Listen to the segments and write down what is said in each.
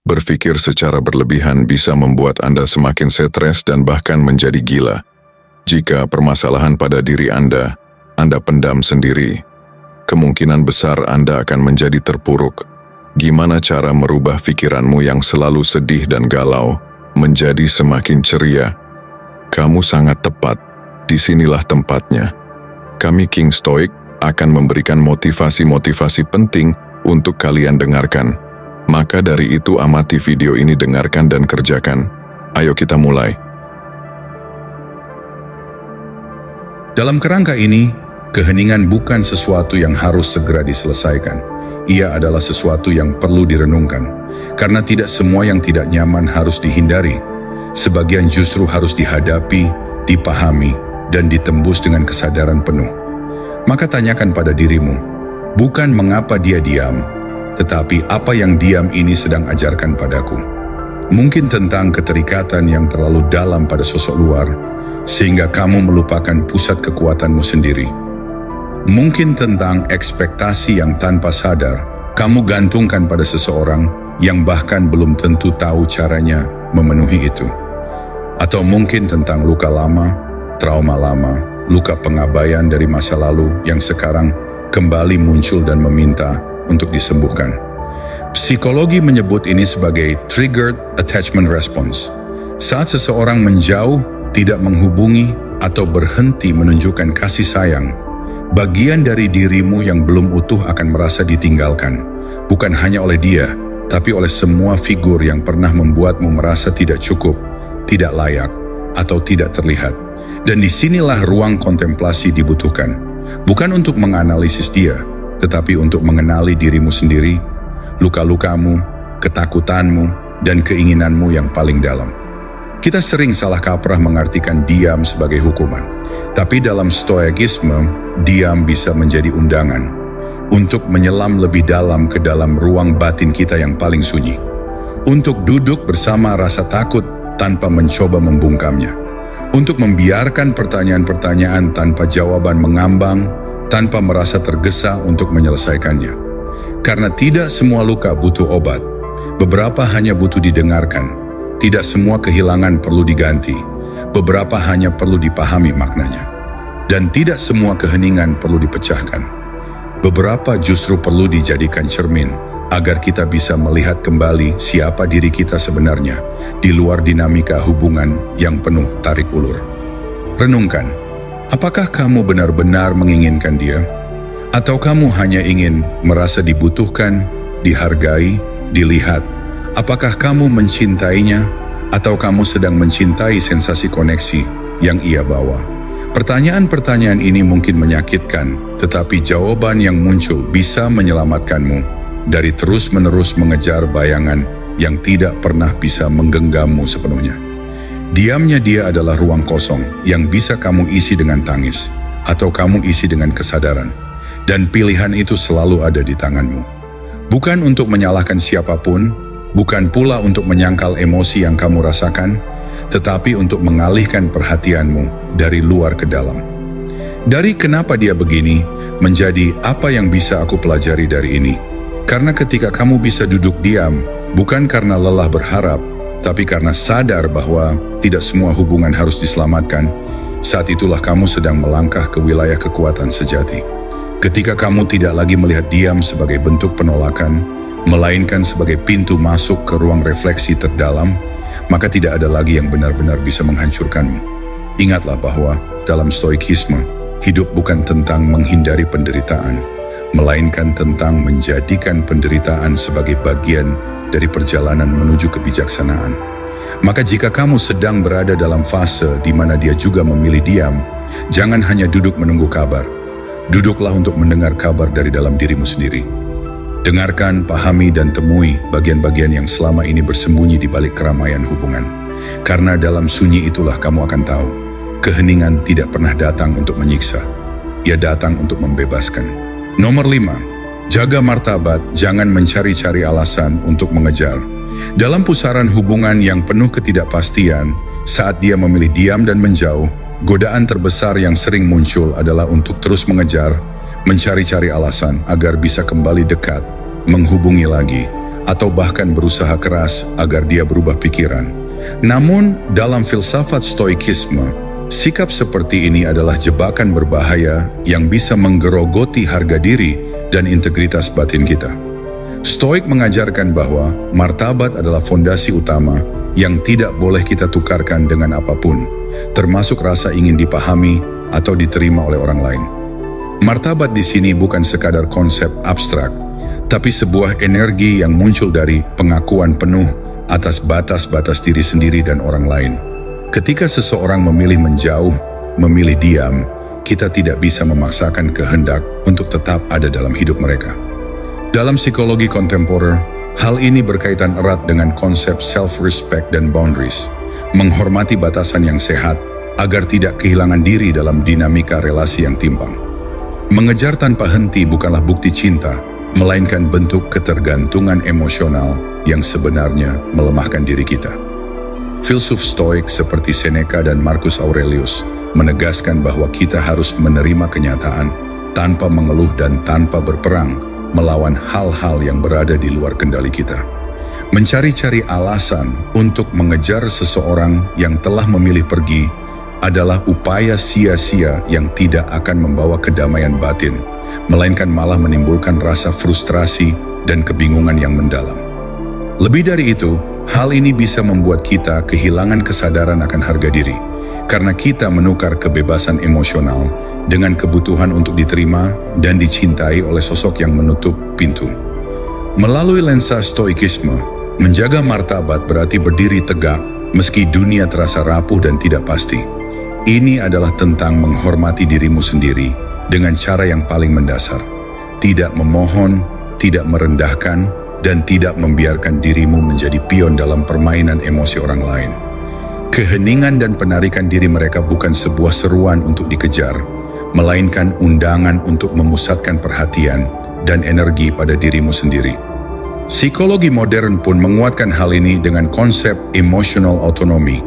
Berpikir secara berlebihan bisa membuat Anda semakin stres dan bahkan menjadi gila. Jika permasalahan pada diri Anda pendam sendiri, kemungkinan besar Anda akan menjadi terpuruk. Gimana cara merubah pikiranmu yang selalu sedih dan galau menjadi semakin ceria? Kamu sangat tepat, disinilah tempatnya. Kami King Stoic akan memberikan motivasi-motivasi penting untuk kalian dengarkan. Maka dari itu amati video ini, dengarkan dan kerjakan. Ayo kita mulai. Dalam kerangka ini, keheningan bukan sesuatu yang harus segera diselesaikan. Ia adalah sesuatu yang perlu direnungkan. Karena tidak semua yang tidak nyaman harus dihindari. Sebagian justru harus dihadapi, dipahami, dan ditembus dengan kesadaran penuh. Maka tanyakan pada dirimu, bukan mengapa dia diam, tetapi apa yang diam ini sedang ajarkan padaku. Mungkin tentang keterikatan yang terlalu dalam pada sosok luar, sehingga kamu melupakan pusat kekuatanmu sendiri. Mungkin tentang ekspektasi yang tanpa sadar, kamu gantungkan pada seseorang yang bahkan belum tentu tahu caranya memenuhi itu. Atau mungkin tentang luka lama, trauma lama, luka pengabaian dari masa lalu yang sekarang kembali muncul dan meminta untuk disembuhkan. Psikologi menyebut ini sebagai triggered attachment response. Saat seseorang menjauh, tidak menghubungi, atau berhenti menunjukkan kasih sayang, bagian dari dirimu yang belum utuh akan merasa ditinggalkan, bukan hanya oleh dia, tapi oleh semua figur yang pernah membuatmu merasa tidak cukup, tidak layak, atau tidak terlihat. Dan disinilah ruang kontemplasi dibutuhkan, bukan untuk menganalisis dia, tetapi untuk mengenali dirimu sendiri, luka-lukamu, ketakutanmu, dan keinginanmu yang paling dalam. Kita sering salah kaprah mengartikan diam sebagai hukuman, tapi dalam stoikisme, diam bisa menjadi undangan untuk menyelam lebih dalam ke dalam ruang batin kita yang paling sunyi, untuk duduk bersama rasa takut tanpa mencoba membungkamnya, untuk membiarkan pertanyaan-pertanyaan tanpa jawaban mengambang, tanpa merasa tergesa untuk menyelesaikannya. Karena tidak semua luka butuh obat, beberapa hanya butuh didengarkan. Tidak semua kehilangan perlu diganti, beberapa hanya perlu dipahami maknanya. Dan tidak semua keheningan perlu dipecahkan. Beberapa justru perlu dijadikan cermin, agar kita bisa melihat kembali siapa diri kita sebenarnya, di luar dinamika hubungan yang penuh tarik ulur. Renungkan. Apakah kamu benar-benar menginginkan dia? Atau kamu hanya ingin merasa dibutuhkan, dihargai, dilihat? Apakah kamu mencintainya? Atau kamu sedang mencintai sensasi koneksi yang ia bawa? Pertanyaan-pertanyaan ini mungkin menyakitkan, tetapi jawaban yang muncul bisa menyelamatkanmu dari terus-menerus mengejar bayangan yang tidak pernah bisa menggenggammu sepenuhnya. Diamnya dia adalah ruang kosong yang bisa kamu isi dengan tangis, atau kamu isi dengan kesadaran. Dan pilihan itu selalu ada di tanganmu. Bukan untuk menyalahkan siapapun, bukan pula untuk menyangkal emosi yang kamu rasakan, tetapi untuk mengalihkan perhatianmu dari luar ke dalam. Dari kenapa dia begini, menjadi apa yang bisa aku pelajari dari ini. Karena ketika kamu bisa duduk diam, bukan karena lelah berharap, tapi karena sadar bahwa tidak semua hubungan harus diselamatkan, saat itulah kamu sedang melangkah ke wilayah kekuatan sejati. Ketika kamu tidak lagi melihat diam sebagai bentuk penolakan, melainkan sebagai pintu masuk ke ruang refleksi terdalam, maka tidak ada lagi yang benar-benar bisa menghancurkanmu. Ingatlah bahwa dalam stoikisme, hidup bukan tentang menghindari penderitaan, melainkan tentang menjadikan penderitaan sebagai bagian dari perjalanan menuju kebijaksanaan. Maka jika kamu sedang berada dalam fase di mana dia juga memilih diam, jangan hanya duduk menunggu kabar. Duduklah untuk mendengar kabar dari dalam dirimu sendiri. Dengarkan, pahami, dan temui bagian-bagian yang selama ini bersembunyi di balik keramaian hubungan. Karena dalam sunyi itulah kamu akan tahu, keheningan tidak pernah datang untuk menyiksa. Ia datang untuk membebaskan. Nomor 5. Jaga martabat, jangan mencari-cari alasan untuk mengejar. Dalam pusaran hubungan yang penuh ketidakpastian, saat dia memilih diam dan menjauh, godaan terbesar yang sering muncul adalah untuk terus mengejar, mencari-cari alasan agar bisa kembali dekat, menghubungi lagi, atau bahkan berusaha keras agar dia berubah pikiran. Namun, dalam filsafat Stoikisme, sikap seperti ini adalah jebakan berbahaya yang bisa menggerogoti harga diri dan integritas batin kita. Stoik mengajarkan bahwa martabat adalah fondasi utama yang tidak boleh kita tukarkan dengan apapun, termasuk rasa ingin dipahami atau diterima oleh orang lain. Martabat di sini bukan sekadar konsep abstrak, tapi sebuah energi yang muncul dari pengakuan penuh atas batas-batas diri sendiri dan orang lain. Ketika seseorang memilih menjauh, memilih diam, kita tidak bisa memaksakan kehendak untuk tetap ada dalam hidup mereka. Dalam psikologi kontemporer, hal ini berkaitan erat dengan konsep self-respect dan boundaries, menghormati batasan yang sehat agar tidak kehilangan diri dalam dinamika relasi yang timpang. Mengejar tanpa henti bukanlah bukti cinta, melainkan bentuk ketergantungan emosional yang sebenarnya melemahkan diri kita. Filsuf Stoik seperti Seneca dan Marcus Aurelius menegaskan bahwa kita harus menerima kenyataan tanpa mengeluh dan tanpa berperang melawan hal-hal yang berada di luar kendali kita. Mencari-cari alasan untuk mengejar seseorang yang telah memilih pergi adalah upaya sia-sia yang tidak akan membawa kedamaian batin, melainkan malah menimbulkan rasa frustrasi dan kebingungan yang mendalam. Lebih dari itu, hal ini bisa membuat kita kehilangan kesadaran akan harga diri, karena kita menukar kebebasan emosional dengan kebutuhan untuk diterima dan dicintai oleh sosok yang menutup pintu. Melalui lensa Stoikisme, menjaga martabat berarti berdiri tegak meski dunia terasa rapuh dan tidak pasti. Ini adalah tentang menghormati dirimu sendiri dengan cara yang paling mendasar. Tidak memohon, tidak merendahkan, dan tidak membiarkan dirimu menjadi pion dalam permainan emosi orang lain. Keheningan dan penarikan diri mereka bukan sebuah seruan untuk dikejar, melainkan undangan untuk memusatkan perhatian dan energi pada dirimu sendiri. Psikologi modern pun menguatkan hal ini dengan konsep emotional autonomy,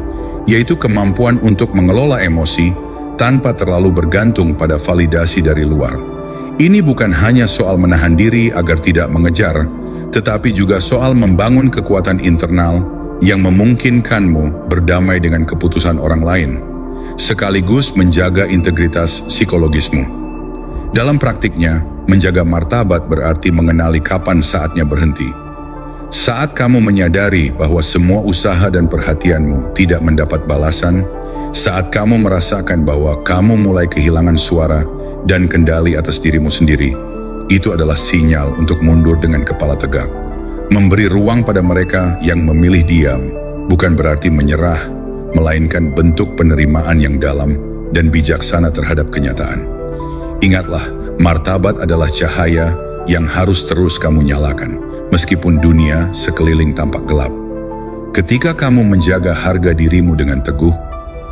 yaitu kemampuan untuk mengelola emosi tanpa terlalu bergantung pada validasi dari luar. Ini bukan hanya soal menahan diri agar tidak mengejar, tetapi juga soal membangun kekuatan internal yang memungkinkanmu berdamai dengan keputusan orang lain, sekaligus menjaga integritas psikologismu. Dalam praktiknya, menjaga martabat berarti mengenali kapan saatnya berhenti. Saat kamu menyadari bahwa semua usaha dan perhatianmu tidak mendapat balasan, saat kamu merasakan bahwa kamu mulai kehilangan suara dan kendali atas dirimu sendiri, itu adalah sinyal untuk mundur dengan kepala tegak. Memberi ruang pada mereka yang memilih diam bukan berarti menyerah, melainkan bentuk penerimaan yang dalam dan bijaksana terhadap kenyataan. Ingatlah, martabat adalah cahaya yang harus terus kamu nyalakan, meskipun dunia sekeliling tampak gelap. Ketika kamu menjaga harga dirimu dengan teguh,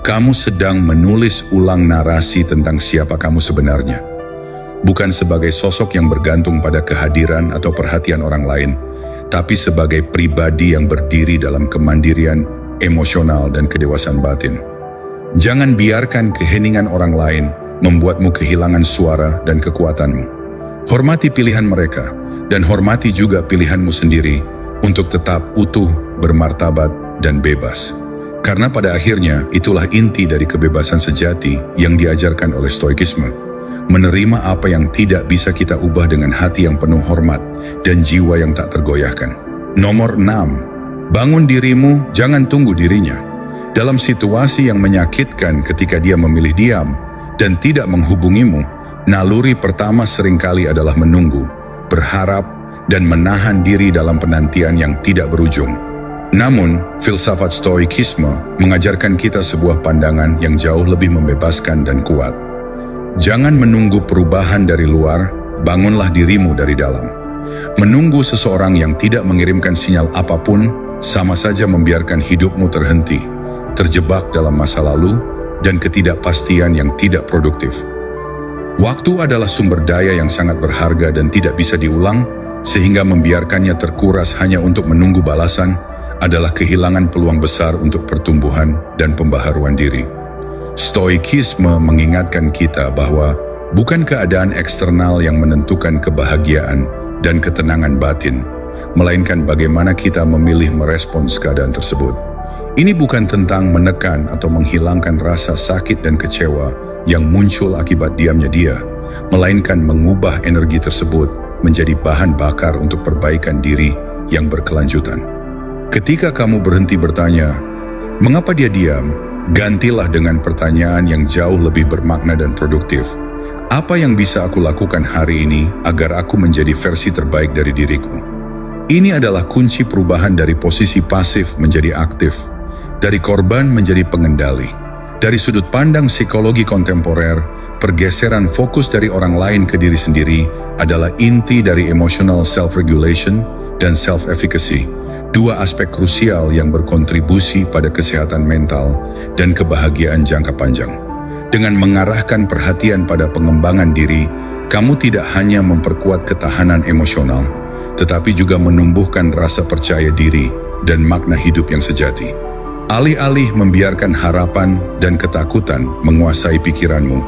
kamu sedang menulis ulang narasi tentang siapa kamu sebenarnya. Bukan sebagai sosok yang bergantung pada kehadiran atau perhatian orang lain, tapi sebagai pribadi yang berdiri dalam kemandirian, emosional, dan kedewasaan batin. Jangan biarkan keheningan orang lain membuatmu kehilangan suara dan kekuatanmu. Hormati pilihan mereka, dan hormati juga pilihanmu sendiri untuk tetap utuh, bermartabat, dan bebas. Karena pada akhirnya itulah inti dari kebebasan sejati yang diajarkan oleh Stoikisme. Menerima apa yang tidak bisa kita ubah dengan hati yang penuh hormat dan jiwa yang tak tergoyahkan. Nomor 6. Bangun dirimu, jangan tunggu dirinya. Dalam situasi yang menyakitkan ketika dia memilih diam dan tidak menghubungimu, naluri pertama seringkali adalah menunggu, berharap, dan menahan diri dalam penantian yang tidak berujung. Namun, filsafat Stoikisme mengajarkan kita sebuah pandangan yang jauh lebih membebaskan dan kuat. Jangan menunggu perubahan dari luar, bangunlah dirimu dari dalam. Menunggu seseorang yang tidak mengirimkan sinyal apapun sama saja membiarkan hidupmu terhenti, terjebak dalam masa lalu dan ketidakpastian yang tidak produktif. Waktu adalah sumber daya yang sangat berharga dan tidak bisa diulang, sehingga membiarkannya terkuras hanya untuk menunggu balasan adalah kehilangan peluang besar untuk pertumbuhan dan pembaharuan diri. Stoikisme mengingatkan kita bahwa bukan keadaan eksternal yang menentukan kebahagiaan, dan ketenangan batin, melainkan bagaimana kita memilih merespons keadaan tersebut. Ini bukan tentang menekan atau menghilangkan rasa sakit dan kecewa yang muncul akibat diamnya dia, melainkan mengubah energi tersebut menjadi bahan bakar untuk perbaikan diri yang berkelanjutan. Ketika kamu berhenti bertanya, "Mengapa dia diam?" gantilah dengan pertanyaan yang jauh lebih bermakna dan produktif. Apa yang bisa aku lakukan hari ini agar aku menjadi versi terbaik dari diriku? Ini adalah kunci perubahan dari posisi pasif menjadi aktif, dari korban menjadi pengendali. Dari sudut pandang psikologi kontemporer, pergeseran fokus dari orang lain ke diri sendiri adalah inti dari emotional self-regulation dan self-efficacy, dua aspek krusial yang berkontribusi pada kesehatan mental dan kebahagiaan jangka panjang. Dengan mengarahkan perhatian pada pengembangan diri, kamu tidak hanya memperkuat ketahanan emosional, tetapi juga menumbuhkan rasa percaya diri dan makna hidup yang sejati. Alih-alih membiarkan harapan dan ketakutan menguasai pikiranmu,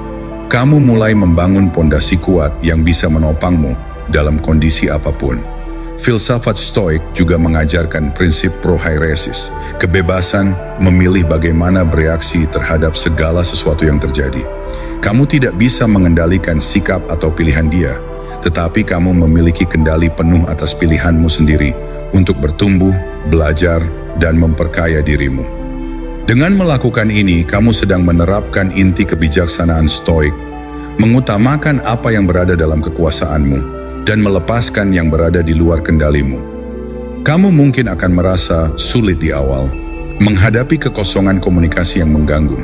kamu mulai membangun pondasi kuat yang bisa menopangmu dalam kondisi apapun. Filsafat Stoik juga mengajarkan prinsip prohairesis, kebebasan memilih bagaimana bereaksi terhadap segala sesuatu yang terjadi. Kamu tidak bisa mengendalikan sikap atau pilihan dia, tetapi kamu memiliki kendali penuh atas pilihanmu sendiri untuk bertumbuh, belajar, dan memperkaya dirimu. Dengan melakukan ini, kamu sedang menerapkan inti kebijaksanaan Stoik, mengutamakan apa yang berada dalam kekuasaanmu dan melepaskan yang berada di luar kendalimu. Kamu mungkin akan merasa sulit di awal, menghadapi kekosongan komunikasi yang mengganggu.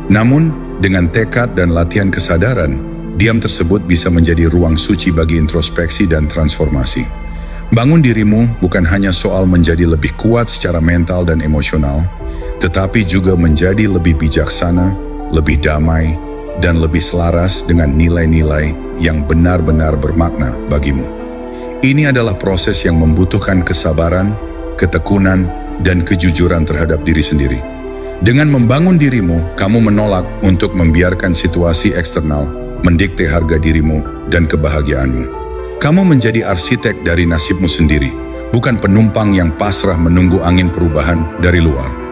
Namun, dengan tekad dan latihan kesadaran, diam tersebut bisa menjadi ruang suci bagi introspeksi dan transformasi. Bangun dirimu bukan hanya soal menjadi lebih kuat secara mental dan emosional, tetapi juga menjadi lebih bijaksana, lebih damai, dan lebih selaras dengan nilai-nilai yang benar-benar bermakna bagimu. Ini adalah proses yang membutuhkan kesabaran, ketekunan, dan kejujuran terhadap diri sendiri. Dengan membangun dirimu, kamu menolak untuk membiarkan situasi eksternal mendikte harga dirimu dan kebahagiaanmu. Kamu menjadi arsitek dari nasibmu sendiri, bukan penumpang yang pasrah menunggu angin perubahan dari luar.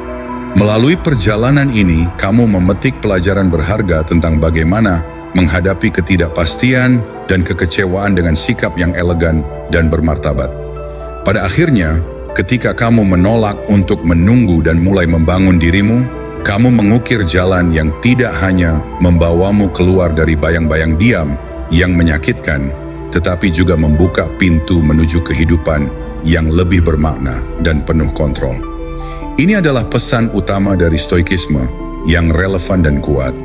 Melalui perjalanan ini, kamu memetik pelajaran berharga tentang bagaimana menghadapi ketidakpastian dan kekecewaan dengan sikap yang elegan dan bermartabat. Pada akhirnya, ketika kamu menolak untuk menunggu dan mulai membangun dirimu, kamu mengukir jalan yang tidak hanya membawamu keluar dari bayang-bayang diam yang menyakitkan, tetapi juga membuka pintu menuju kehidupan yang lebih bermakna dan penuh kontrol. Ini adalah pesan utama dari Stoikisme yang relevan dan kuat.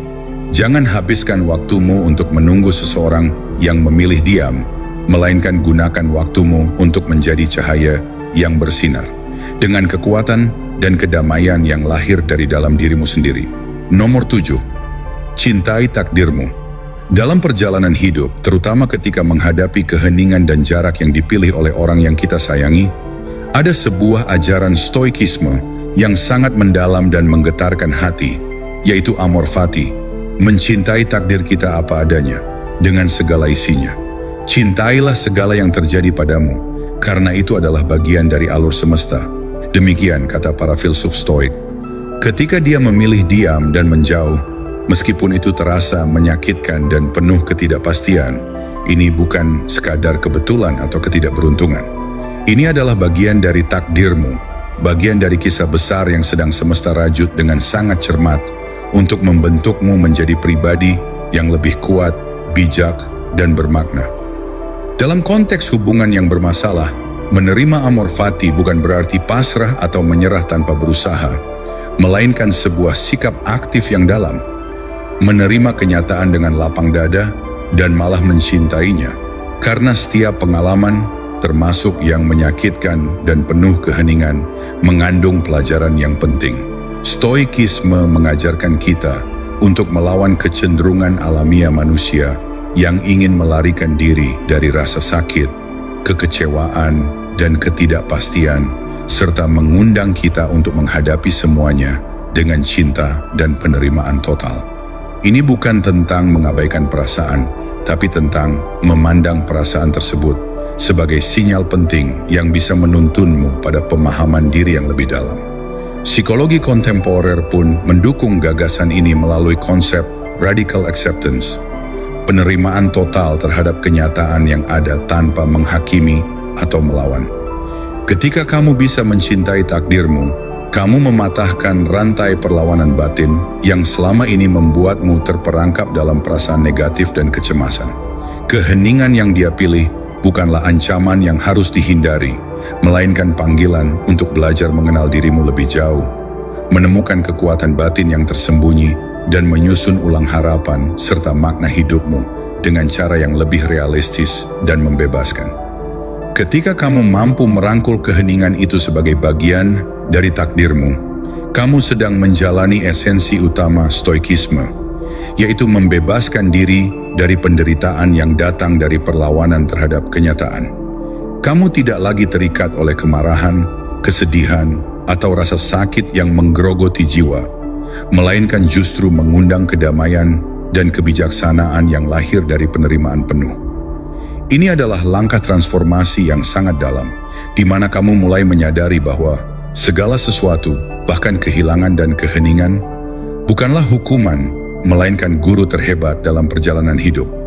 Jangan habiskan waktumu untuk menunggu seseorang yang memilih diam, melainkan gunakan waktumu untuk menjadi cahaya yang bersinar, dengan kekuatan dan kedamaian yang lahir dari dalam dirimu sendiri. Nomor 7. Cintai takdirmu. Dalam perjalanan hidup, terutama ketika menghadapi keheningan dan jarak yang dipilih oleh orang yang kita sayangi, ada sebuah ajaran Stoikisme yang sangat mendalam dan menggetarkan hati, yaitu amor fati, mencintai takdir kita apa adanya, dengan segala isinya. Cintailah segala yang terjadi padamu, karena itu adalah bagian dari alur semesta. Demikian kata para filsuf Stoik. Ketika dia memilih diam dan menjauh, meskipun itu terasa menyakitkan dan penuh ketidakpastian, ini bukan sekadar kebetulan atau ketidakberuntungan. Ini adalah bagian dari takdirmu, bagian dari kisah besar yang sedang semesta rajut dengan sangat cermat untuk membentukmu menjadi pribadi yang lebih kuat, bijak, dan bermakna. Dalam konteks hubungan yang bermasalah, menerima amor fati bukan berarti pasrah atau menyerah tanpa berusaha, melainkan sebuah sikap aktif yang dalam. Menerima kenyataan dengan lapang dada dan malah mencintainya, karena setiap pengalaman, termasuk yang menyakitkan dan penuh keheningan, mengandung pelajaran yang penting. Stoikisme mengajarkan kita untuk melawan kecenderungan alamiah manusia yang ingin melarikan diri dari rasa sakit, kekecewaan, dan ketidakpastian, serta mengundang kita untuk menghadapi semuanya dengan cinta dan penerimaan total. Ini bukan tentang mengabaikan perasaan, tapi tentang memandang perasaan tersebut sebagai sinyal penting yang bisa menuntunmu pada pemahaman diri yang lebih dalam. Psikologi kontemporer pun mendukung gagasan ini melalui konsep radical acceptance, penerimaan total terhadap kenyataan yang ada tanpa menghakimi atau melawan. Ketika kamu bisa mencintai takdirmu, kamu mematahkan rantai perlawanan batin yang selama ini membuatmu terperangkap dalam perasaan negatif dan kecemasan. Keheningan yang dia pilih bukanlah ancaman yang harus dihindari, melainkan panggilan untuk belajar mengenal dirimu lebih jauh, menemukan kekuatan batin yang tersembunyi, dan menyusun ulang harapan serta makna hidupmu dengan cara yang lebih realistis dan membebaskan. Ketika kamu mampu merangkul keheningan itu sebagai bagian dari takdirmu, kamu sedang menjalani esensi utama stoikisme, yaitu membebaskan diri dari penderitaan yang datang dari perlawanan terhadap kenyataan. Kamu tidak lagi terikat oleh kemarahan, kesedihan, atau rasa sakit yang menggerogoti jiwa, melainkan justru mengundang kedamaian dan kebijaksanaan yang lahir dari penerimaan penuh. Ini adalah langkah transformasi yang sangat dalam, di mana kamu mulai menyadari bahwa segala sesuatu, bahkan kehilangan dan keheningan, bukanlah hukuman, melainkan guru terhebat dalam perjalanan hidup.